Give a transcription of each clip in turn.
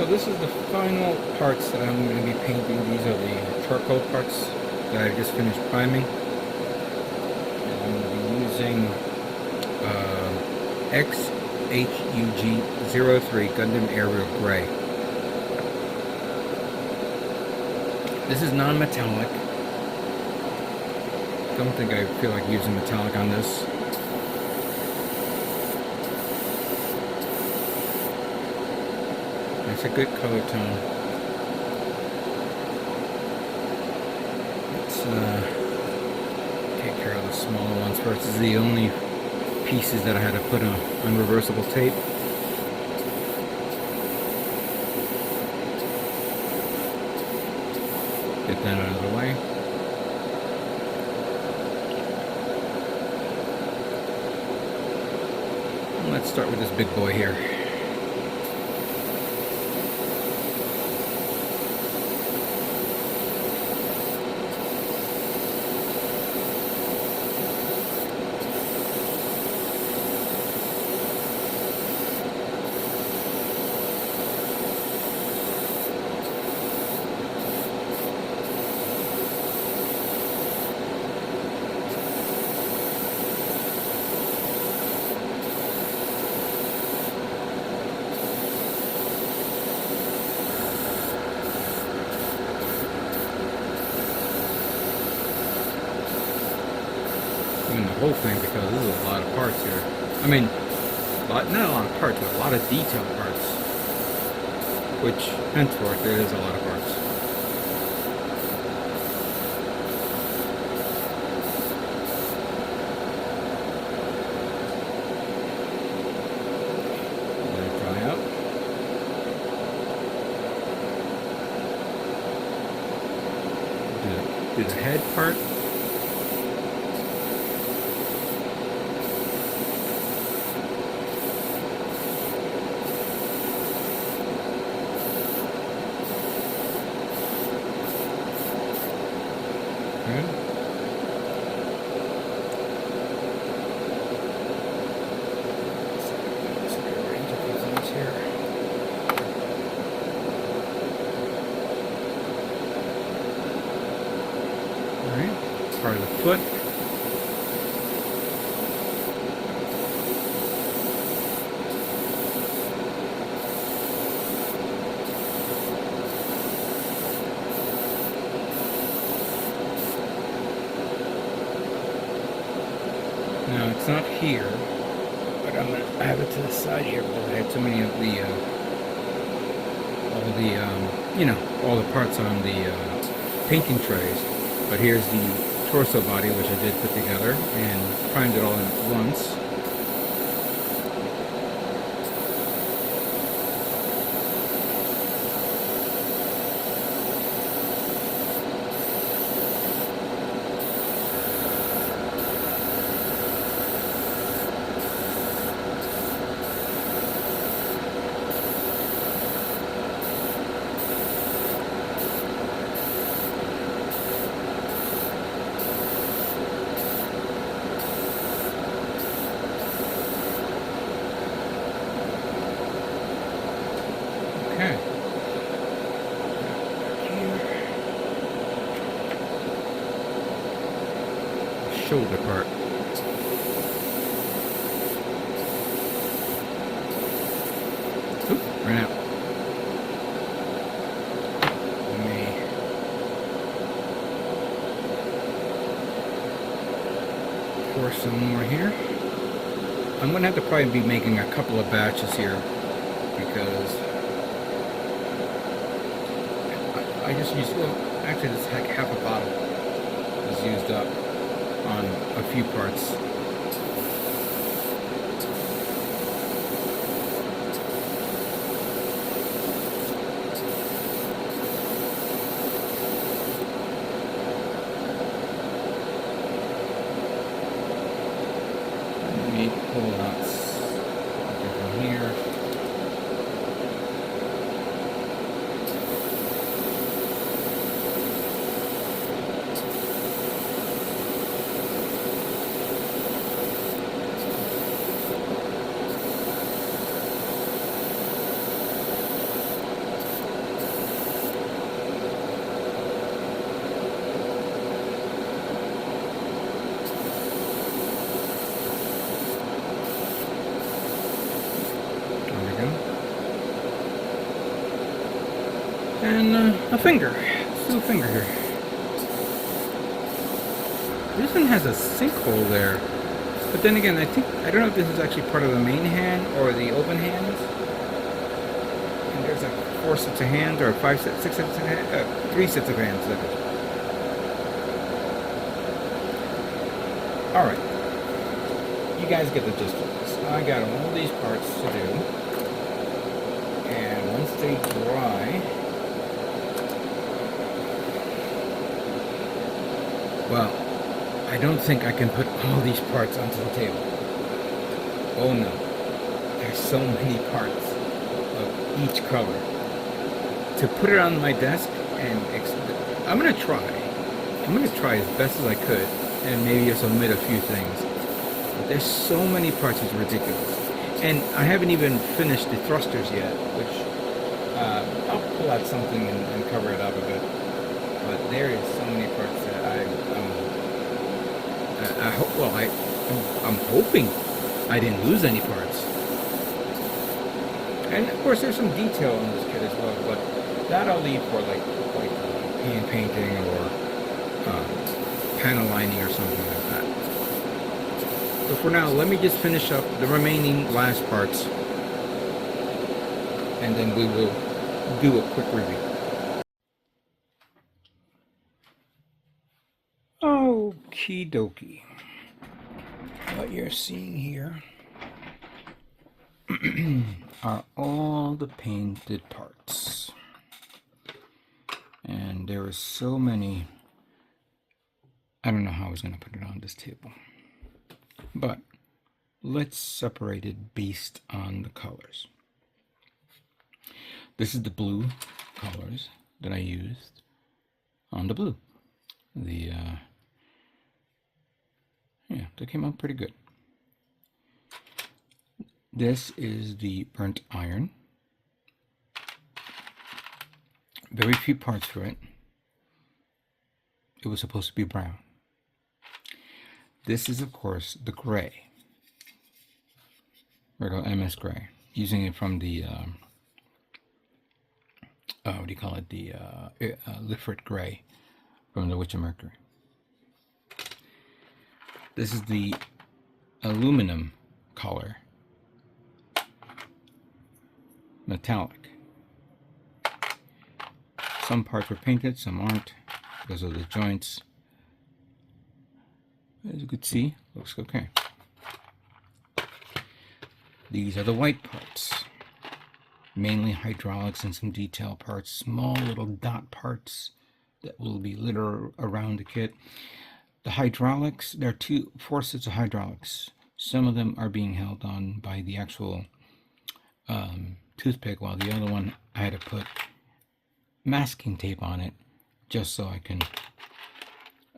So this is the final parts that I'm going to be painting. These are the charcoal parts that I just finished priming. And I'm going to be using XHUG-03 Gundam Aerial Gray. This is non-metallic. Don't think I feel like using metallic on this. It's a good color tone. Let's take care of the smaller ones first. This is the only pieces that I had to put on reversible tape. Get that out of the way. And let's start with this big boy here. The whole thing, because this is a lot of parts here. I mean, not a lot of parts, but a lot of detailed parts. Which, henceforth, there is a lot of parts. Let it dry out. Do the head part. Good. Alright, part of the foot. Now it's not here, but I'm gonna have it to the side here because I had too many of the, all the parts on the painting trays. But here's the torso body, which I did put together and primed it all in at once. Okay. Here. Shoulder part. Oop, ran out. Let me pour some more here. I'm gonna have to probably be making a couple of batches here because I just used, well, actually it's like half a bottle is used up on a few parts. Let me pull out something from here. And a finger. Let's do a finger here. This one has a sinkhole there. But then again, I don't know if this is actually part of the main hand or the open hands. And there's like 4 sets of hands, or 5 sets, 6 sets of hands, 3 sets of hands. Alright. You guys get the gist of this. I got all these parts to do. And once they dry, well, I don't think I can put all these parts onto the table. Oh no. There's so many parts of each color. To put it on my desk, and I'm going to try. I'm going to try as best as I could, and maybe just omit a few things. But there's so many parts, it's ridiculous. And I haven't even finished the thrusters yet, which I'll pull out something and cover it up a bit. But there is so many parts that I'm hoping I didn't lose any parts. And of course there's some detail in this kit as well, but that I'll leave for like hand painting or panel lining or something like that. So for now, let me just finish up the remaining last parts, and then we will do a quick review. Okie dokie. What you're seeing here are all the painted parts. And there are so many. I don't know how I was going to put it on this table. But let's separate it based on the colors. This is the blue colors that I used on the blue. Yeah, they came out pretty good. This is the burnt iron. Very few parts for it. It was supposed to be brown. This is, of course, the gray. Regular MS gray. Using it from the, what do you call it? The Lifford gray from the Witch of Mercury. This is the aluminum color. Metallic. Some parts were painted, some aren't, because of the joints. As you could see, looks okay. These are the white parts. Mainly hydraulics and some detail parts, small little dot parts that will be littered around the kit. The hydraulics, there are 4 sets of hydraulics. Some of them are being held on by the actual toothpick, while the other one I had to put masking tape on it just so I can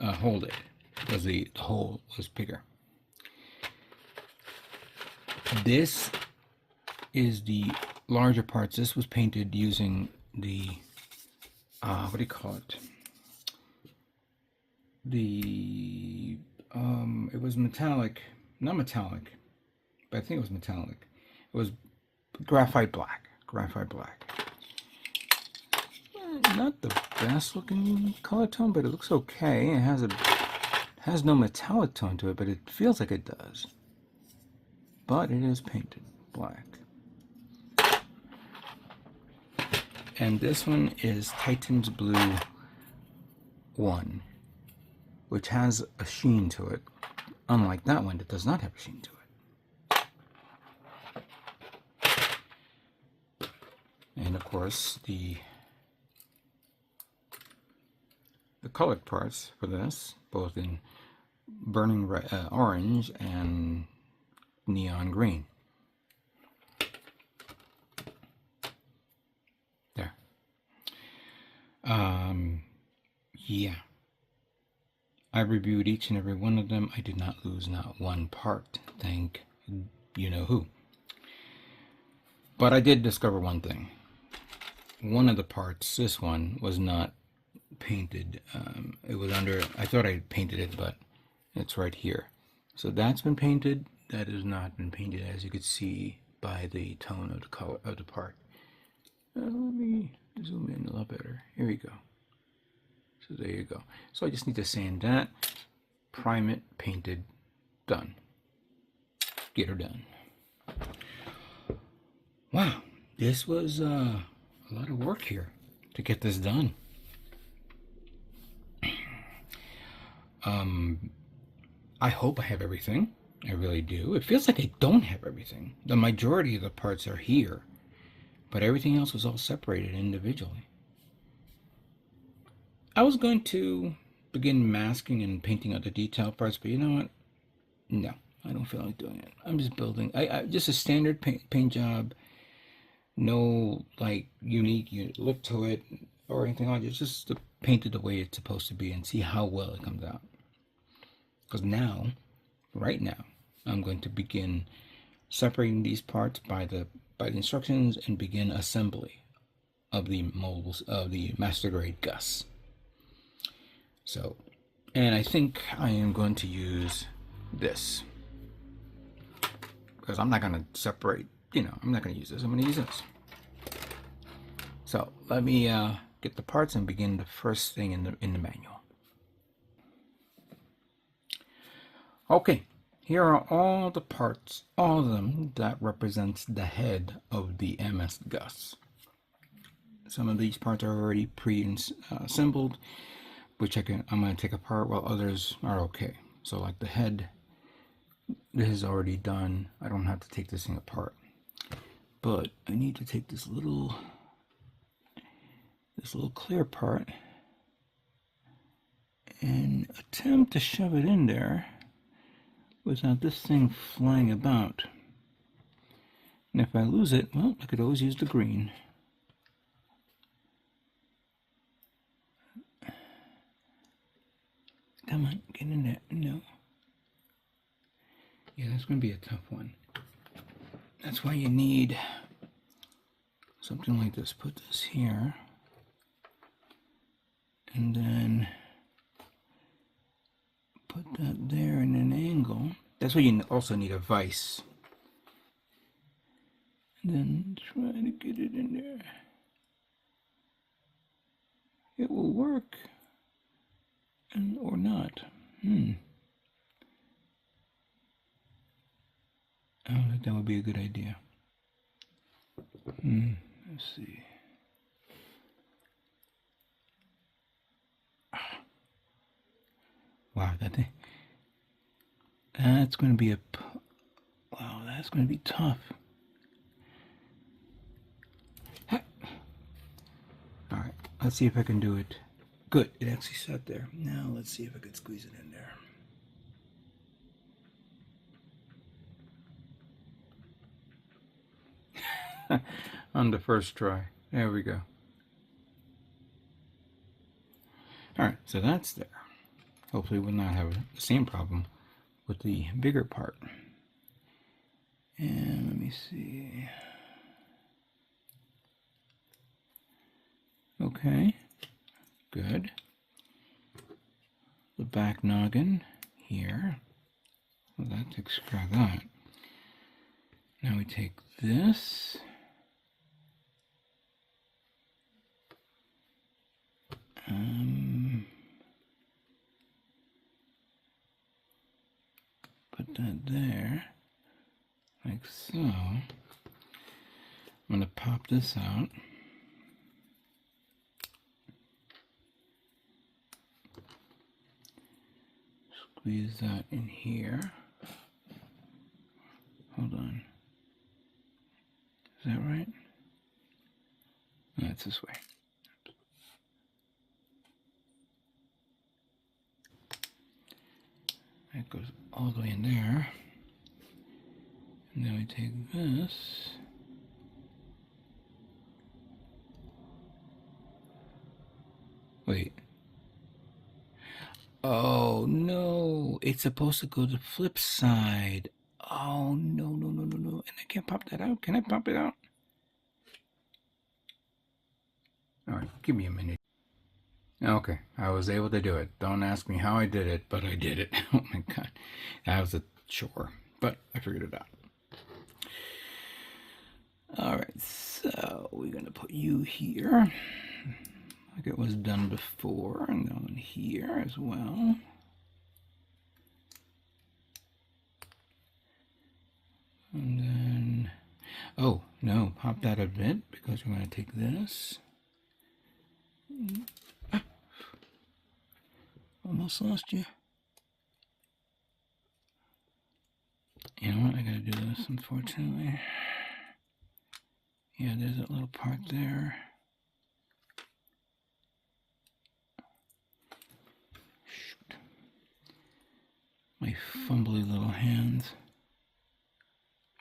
hold it, because the hole was bigger. This is the larger parts. This was painted using the what do you call it? It was metallic, not metallic, but I think it was metallic. It was graphite black. Not the best looking color tone, but it looks okay. It has no metallic tone to it, but it feels like it does. But it is painted black. And this one is Titan's Blue 1, which has a sheen to it, unlike that one that does not have a sheen to it. And of course, the colored parts for this, both in burning red, orange and neon green. There. Yeah. I reviewed each and every one of them. I did not lose not one part. Thank you know who. But I did discover one thing. One of the parts, this one, was not painted. It was under, I thought I painted it, but it's right here. So that's been painted. That has not been painted, as you could see by the tone of the color of the part. Let me zoom in a little better. Here we go. So there you go. So I just need to sand that, prime it, paint it, done. Get her done. Wow, this was a lot of work here to get this done. I hope I have everything. I really do. It feels like I don't have everything. The majority of the parts are here, but everything else was all separated individually. I was going to begin masking and painting out the detail parts, but you know what? No, I don't feel like doing it. I'm just building. Just a standard paint job. No like unique look to it or anything like it. Just to paint it the way it's supposed to be and see how well it comes out. Because now, right now, I'm going to begin separating these parts by the instructions and begin assembly of the molds of the master grade Gus. So, and I think I am going to use this because I'm not going to separate. I'm not going to use this. I'm going to use this. So let me get the parts and begin the first thing in the manual. Okay, here are all the parts, all of them that represents the head of the MS Gus. Some of these parts are already pre-assembled, which I'm going to take apart, while others are okay. So like the head, this is already done. I don't have to take this thing apart. But I need to take this little clear part and attempt to shove it in there without this thing flying about. And if I lose it, well, I could always use the green. Come on, get in there. No. Yeah, that's going to be a tough one. That's why you need something like this. Put this here. And then put that there in an angle. That's why you also need a vise. And then try to get it in there. It will work. Or not. I don't think that would be a good idea. Let's see. Wow, that's going to be wow, that's going to be tough. All right, let's see if I can do it. Good, it actually sat there. Now let's see if I can squeeze it in there. On the first try. There we go. Alright, so that's there. Hopefully we'll not have the same problem with the bigger part. And let me see. Okay, good. The back noggin here. Well, that takes care of that. Now we take this. Put that there, like so. I'm going to pop this out. Squeeze that in here. Hold on. Is that right? No, it's this way. That goes all the way in there. And then we take this. Wait. Oh no, it's supposed to go to the flip side. Oh no. And I can't pop that out. Can I pop it out? Alright, give me a minute. Okay, I was able to do it. Don't ask me how I did it, but I did it. Oh my god. That was a chore, but I figured it out. Alright, so we're going to put you here, like it was done before, and on here as well. And then, oh, no, pop that a bit, because we're going to take this. Ah, almost lost you. You know what, I got to do this, unfortunately. Yeah, there's that little part there. Shoot. My fumbly little hands.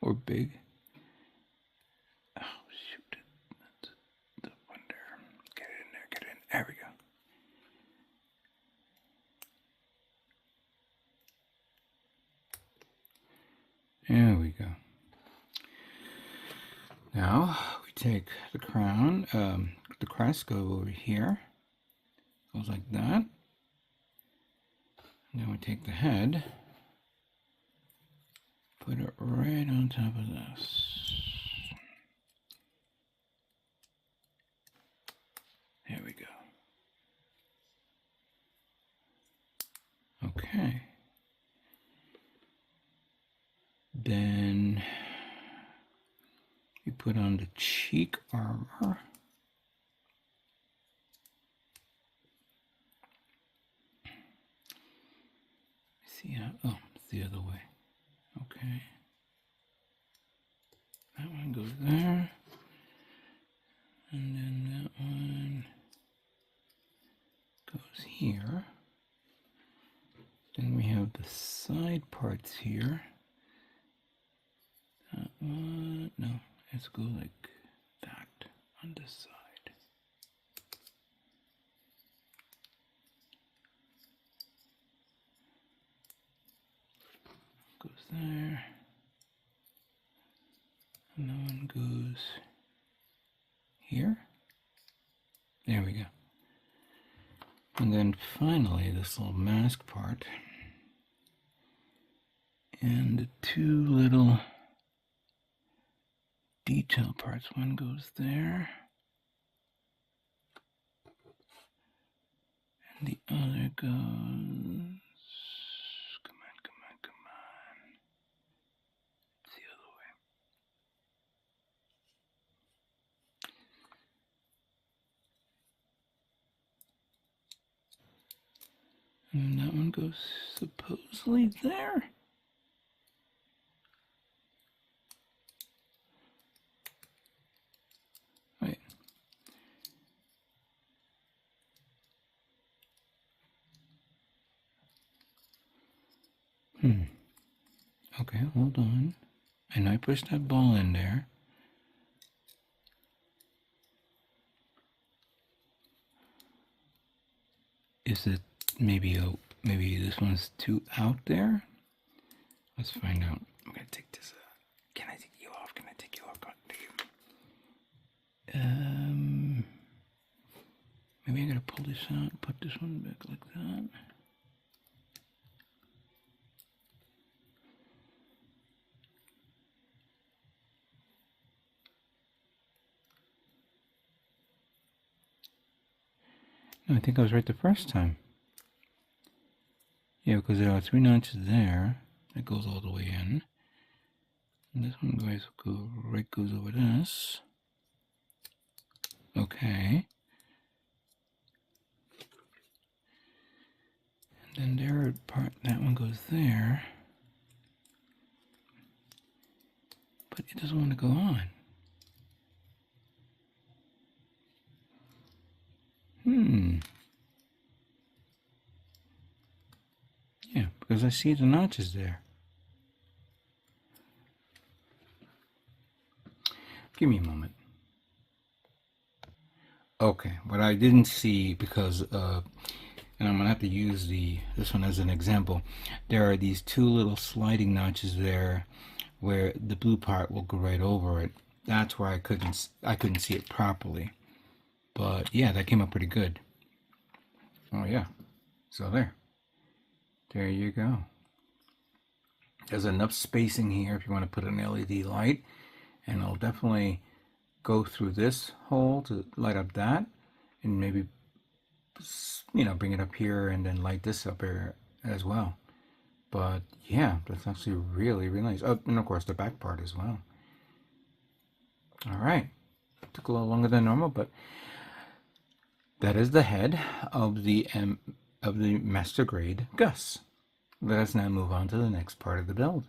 Or big. Oh, shoot. That's the one there. Get it in there, get it in. There we go. There we go. Now we take the crown, the crest go over here, goes like that. And then we take the head, put it right on top of this. There we go. Okay. Then we put on the cheek armor. See how, oh, it's the other way. Okay. That one goes there. And then that one goes here. Then we have the side parts here. That one, no, let's go like that on this side. Goes there. And that one goes here. There we go. And then finally this little mask part. And the two little detail parts. One goes there. And the other goes... Come on, come on, come on. It's the other way. And that one goes supposedly there. Wait. Okay, hold on. And I pushed that ball in there. Is it maybe this one's too out there? Let's find out. I'm gonna take this. Can I take you off? Can I take you off? Maybe I gotta pull this out. Put this one back like that. No, I think I was right the first time. Yeah, because there are 3 notches there. That goes all the way in. And this one goes over this. Okay. And then there part, that one goes there. But it doesn't want to go on. Yeah, because I see the notches there. Give me a moment. Okay, what I didn't see, because and I'm gonna have to use this one as an example. There are these 2 little sliding notches there, where the blue part will go right over it. That's where I couldn't see it properly. But yeah, that came up pretty good. Oh yeah, so there you go. There's enough spacing here if you want to put an LED light, And I'll definitely go through this hole to light up that, and maybe, you know, bring it up here and then light this up here as well. But yeah, that's actually really, really nice. Oh, and of course the back part as well. All right, took a little longer than normal, but that is the head of the master grade Gus. Let us now move on to the next part of the build.